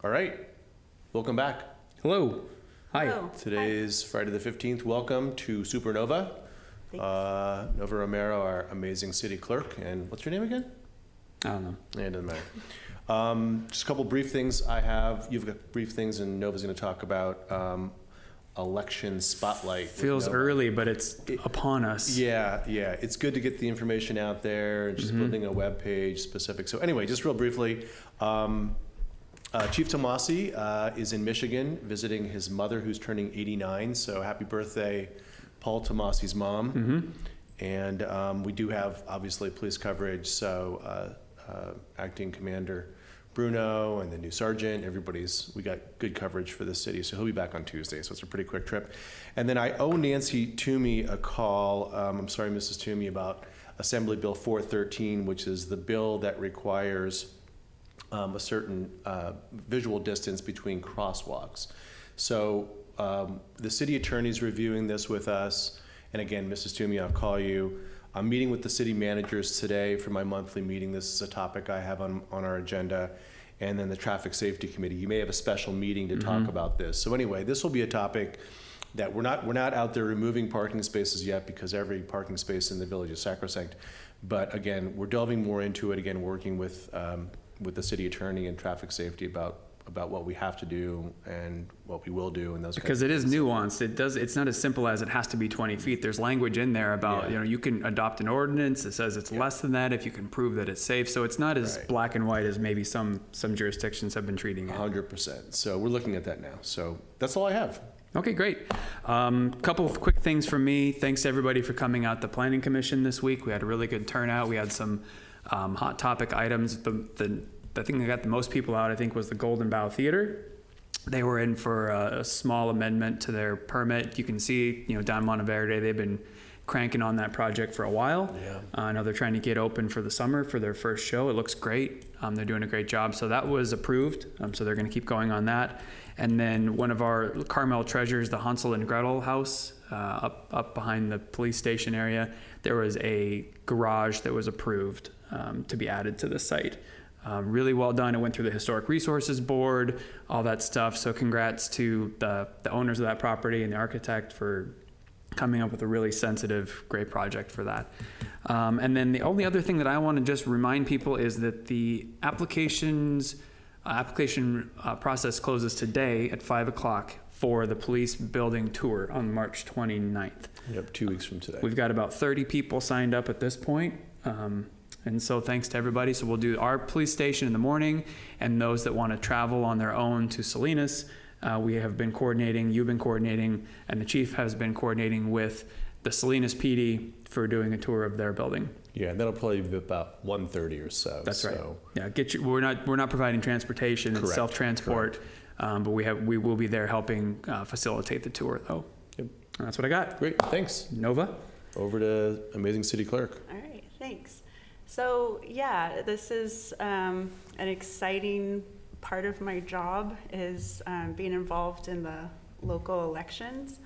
All right, welcome back. Hello. Hi. Hello. Today is Friday the 15th. Welcome to Supernova. Nova Romero, our amazing city clerk. And what's your name again? I don't know. Yeah, it doesn't matter. Just a couple brief things I have. You've got brief things, and Nova's going to talk about election spotlight. Feels early, but it's upon us. Yeah. It's good to get the information out there and just building a web page specific. So anyway, just real briefly, Chief Tomasi is in Michigan visiting his mother who's turning 89. So happy birthday, Paul Tomasi's mom. And we do have obviously police coverage. So Acting Commander Bruno and the new sergeant, we got good coverage for the city. So he'll be back on Tuesday. So it's a pretty quick trip. And then I owe Nancy Toomey a call. I'm sorry, Mrs. Toomey, about Assembly Bill 413, which is the bill that requires a certain visual distance between crosswalks. So the city attorney's reviewing this with us. And again, Mrs. Toomey, I'll call you. I'm meeting with the city managers today for my monthly meeting. This is a topic I have on our agenda. And then the Traffic Safety Committee. You may have a special meeting to talk about this. So anyway, this will be a topic that we're not out there removing parking spaces yet because every parking space in the village is sacrosanct. But again, we're delving more into it, again, working with the city attorney and traffic safety about what we have to do and what we will do and those Because it is nuanced. It's not as simple as it has to be 20 feet. There's language in there about, you can adopt an ordinance that says it's less than that if you can prove that it's safe. So it's not as black and white as maybe some jurisdictions have been treating it. 100%. So we're looking at that now. So that's all I have. Okay, great. Couple of quick things from me. Thanks to everybody for coming out to Planning Commission this week. We had a really good turnout. We had some hot topic items. The thing that got the most people out, I think, was the Golden Bough Theater. They were in for a small amendment to their permit. You can see, down Monteverde, they've been cranking on that project for a while. Yeah. I know they're trying to get open for the summer for their first show. It looks great. They're doing a great job. So that was approved. So they're going to keep going on that. And then one of our Carmel treasures, the Hansel and Gretel house, up behind the police station area, there was a garage that was approved to be added to the site. Really well done. It went through the Historic Resources Board, all that stuff. So congrats to the owners of that property and the architect for coming up with a really sensitive, great project for that. And then the only other thing that I want to just remind people is that the application process closes today at 5 o'clock for the police building tour on March 29th. Yep, 2 weeks from today. We've got about 30 people signed up at this point. And so thanks to everybody. So we'll do our police station in the morning, and those that want to travel on their own to Salinas, we have been coordinating, you've been coordinating, and the chief has been coordinating with the Salinas PD for doing a tour of their building. Yeah, and that'll probably be about 1:30 or so. That's right. Yeah, we're not providing transportation. It's self-transport, but we will be there helping facilitate the tour though. Yep. And that's what I got. Great, thanks. Nova? Over to Amazing City Clerk. All right, thanks. So yeah, this is an exciting part of my job is being involved in the local elections.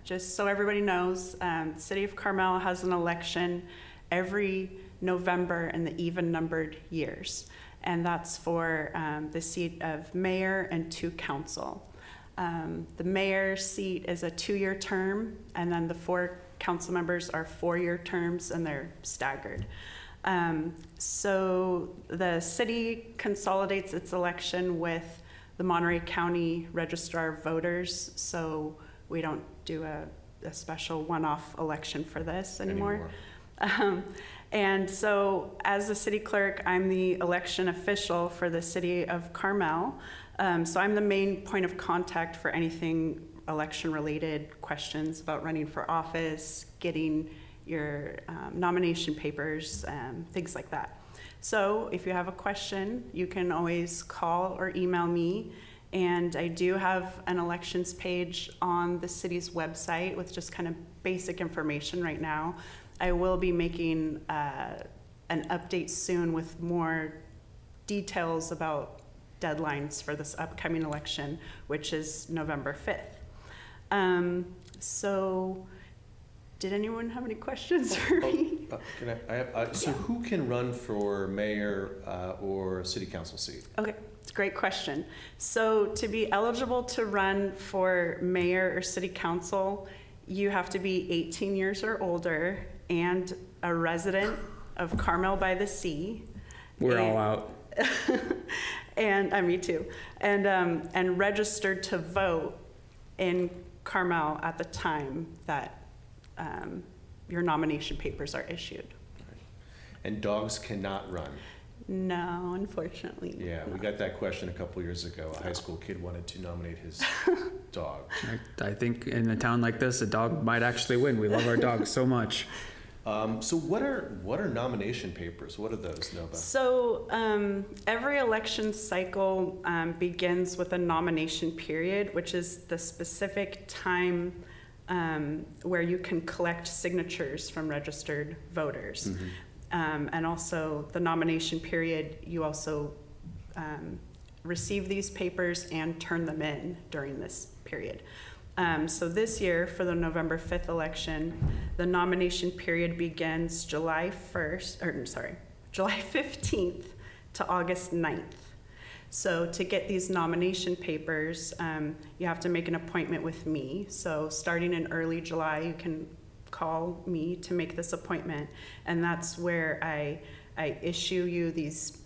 Just so everybody knows, the City of Carmel has an election every November in the even-numbered years, and that's for the seat of mayor and 2 council. The mayor's seat is a 2-year term, and then the 4 council members are 4-year terms, and they're staggered. So the city consolidates its election with the Monterey County Registrar of Voters, so we don't do a special one-off election for this anymore. And so as the city clerk, I'm the election official for the city of Carmel. So I'm the main point of contact for anything election-related questions about running for office, getting your nomination papers, things like that. So if you have a question, you can always call or email me. And I do have an elections page on the city's website with just kind of basic information right now. I will be making an update soon with more details about deadlines for this upcoming election, which is November 5th. So did anyone have any questions for me? So who can run for mayor or city council seat? Okay, it's a great question. So to be eligible to run for mayor or city council, you have to be 18 years or older and a resident of Carmel-by-the-Sea. We're all out. And me too. And registered to vote in Carmel at the time that your nomination papers are issued. And dogs cannot run. No, unfortunately. Yeah, we not. got that question a couple years ago. A high school kid wanted to nominate his dog. I think in a town like this, a dog might actually win. We love our dogs so much. So what are nomination papers? What are those, Nova? So every election cycle begins with a nomination period, which is the specific time where you can collect signatures from registered voters. Mm-hmm. And also the nomination period, you also receive these papers and turn them in during this period. So this year, for the November 5th election, the nomination period begins July 15th to August 9th. So to get these nomination papers, you have to make an appointment with me. So starting in early July, you can call me to make this appointment. And that's where I issue you these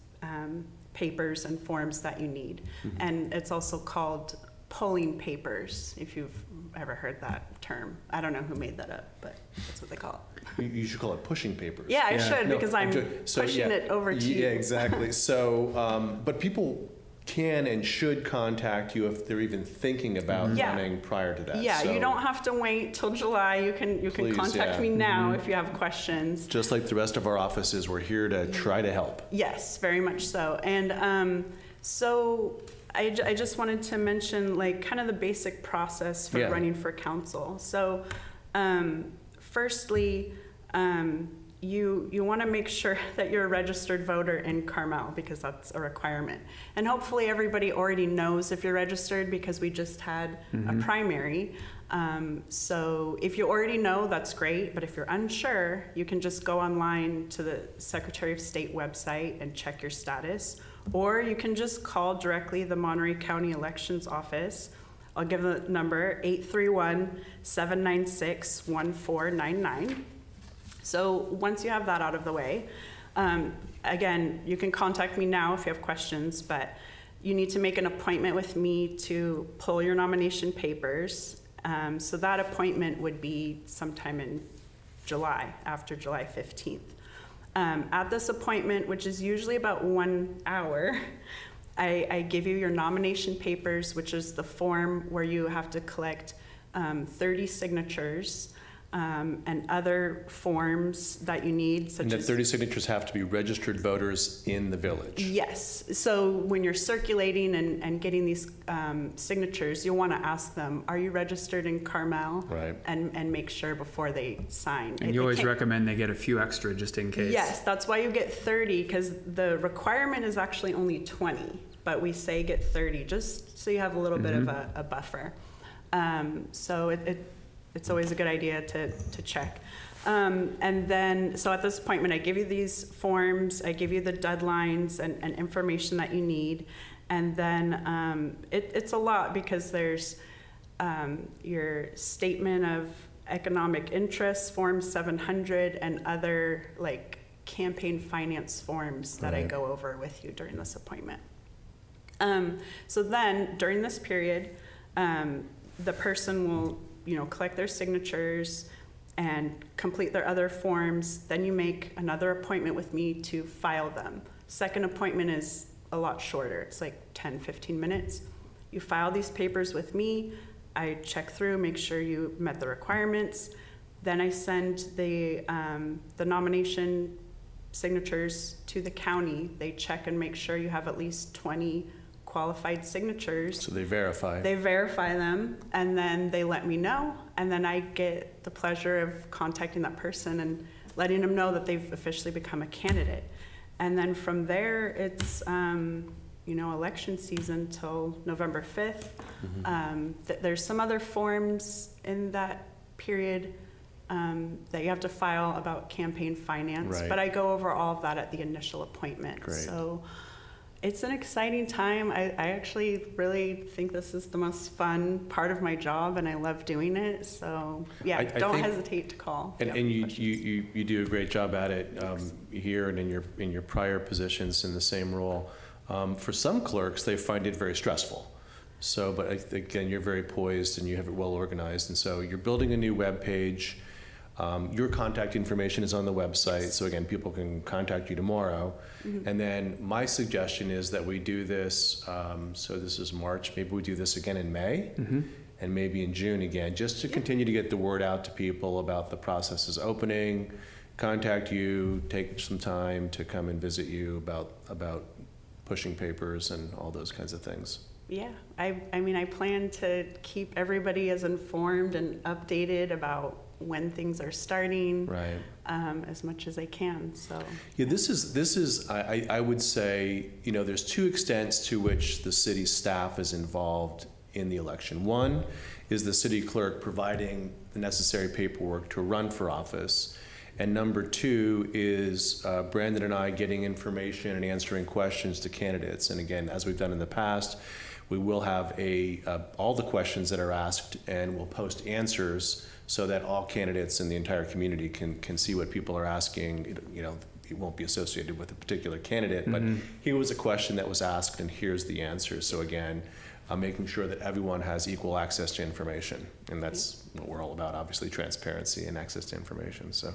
papers and forms that you need. Mm-hmm. And it's also called polling papers, if you've ever heard that term. I don't know who made that up, but that's what they call it. You should call it pushing papers. Yeah, I should, No, because I'm so, pushing it over to you. Yeah, exactly. So, but people can and should contact you if they're even thinking about Yeah. running prior to that. Yeah, So, you don't have to wait till July. You can Please, contact yeah. me now if you have questions. just like the rest of our offices, we're here to try to help. Yes, very much so. And so I just wanted to mention like kind of the basic process for Yeah. running for council. So firstly, you want to make sure that you're a registered voter in Carmel, because that's a requirement. And hopefully everybody already knows if you're registered, because we just had a primary. So if you already know, that's great. But if you're unsure, you can just go online to the Secretary of State website and check your status. Or you can just call directly the Monterey County Elections Office. I'll give the number 831-796-1499. So once you have that out of the way, again, you can contact me now if you have questions, but you need to make an appointment with me to pull your nomination papers. So that appointment would be sometime in July, after July 15th. At this appointment, which is usually about 1 hour, I give you your nomination papers, which is the form where you have to collect 30 signatures. And other forms that you need, such And the as 30 signatures have to be registered voters in the village. Yes. So when you're circulating and getting these signatures, you'll want to ask them, are you registered in Carmel? Right. And make sure before they sign. And you always recommend they get a few extra just in case. Yes, that's why you get 30, because the requirement is actually only 20, but we say get 30, just so you have a little bit of a buffer. So it's always a good idea to check. And then, so at this appointment, I give you these forms, I give you the deadlines and information that you need. And then it's a lot, because there's your statement of economic interest, Form 700, and other like campaign finance forms that I Right. go over with you during this appointment. So then, during this period, the person will collect their signatures and complete their other forms. Then you make another appointment with me to file them. Second appointment is a lot shorter. It's like 10, 15 minutes. You file these papers with me. I check through, make sure you met the requirements. Then I send the nomination signatures to the county. They check and make sure you have at least 20 qualified signatures. So they verify. They verify them, and then they let me know, and then I get the pleasure of contacting that person and letting them know that they've officially become a candidate. And then from there, it's election season till November 5th. There's some other forms in that period that you have to file about campaign finance. Right. But I go over all of that at the initial appointment. Great. So it's an exciting time. I actually really think this is the most fun part of my job, and I love doing it. So yeah, I don't think- hesitate to call. if And you have questions. you do a great job at it here and in your prior positions in the same role. For some clerks, they find it very stressful. So, but again, you're very poised and you have it well organized. And so you're building a new web page. Your contact information is on the website. So again, people can contact you tomorrow. And then my suggestion is that we do this, so this is March, maybe we do this again in May. And maybe in June again, just to continue to get the word out to people about the process is opening, contact you, take some time to come and visit you about pushing papers and all those kinds of things. Yeah, I mean, I plan to keep everybody as informed and updated about when things are starting, Right. as much as I can. So Yeah, this is I would say, you know, there's two extents to which the city staff is involved in the election. One is the city clerk providing the necessary paperwork to run for office. And number two is Brandon and I getting information and answering questions to candidates. And again, as we've done in the past, we will have all the questions that are asked, and we'll post answers so that all candidates in the entire community can see what people are asking. You know, it won't be associated with a particular candidate, but here was a question that was asked, and here's the answer. So again, making sure that everyone has equal access to information, and that's what we're all about, obviously, transparency and access to information. So,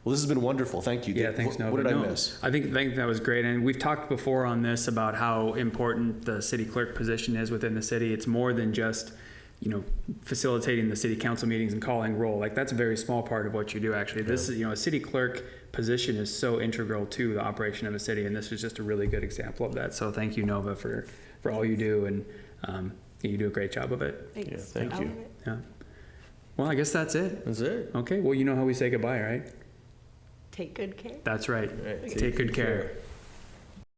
well, this has been wonderful. Thank you. Yeah, thanks, Nova. What did I No, miss? I think that was great. And we've talked before on this about how important the city clerk position is within the city. It's more than just, you know, facilitating the city council meetings and calling roll. Like, that's a very small part of what you do, actually. This is, you know, a city clerk position is so integral to the operation of a city, and this is just a really good example of that. So thank you, Nova, for all you do, and you do a great job of it. thanks. Yeah, thank I you. love it. Yeah. Well, I guess that's it. That's it. Okay, well, you know how we say goodbye, right? Take good care. That's right. All right. Take good care.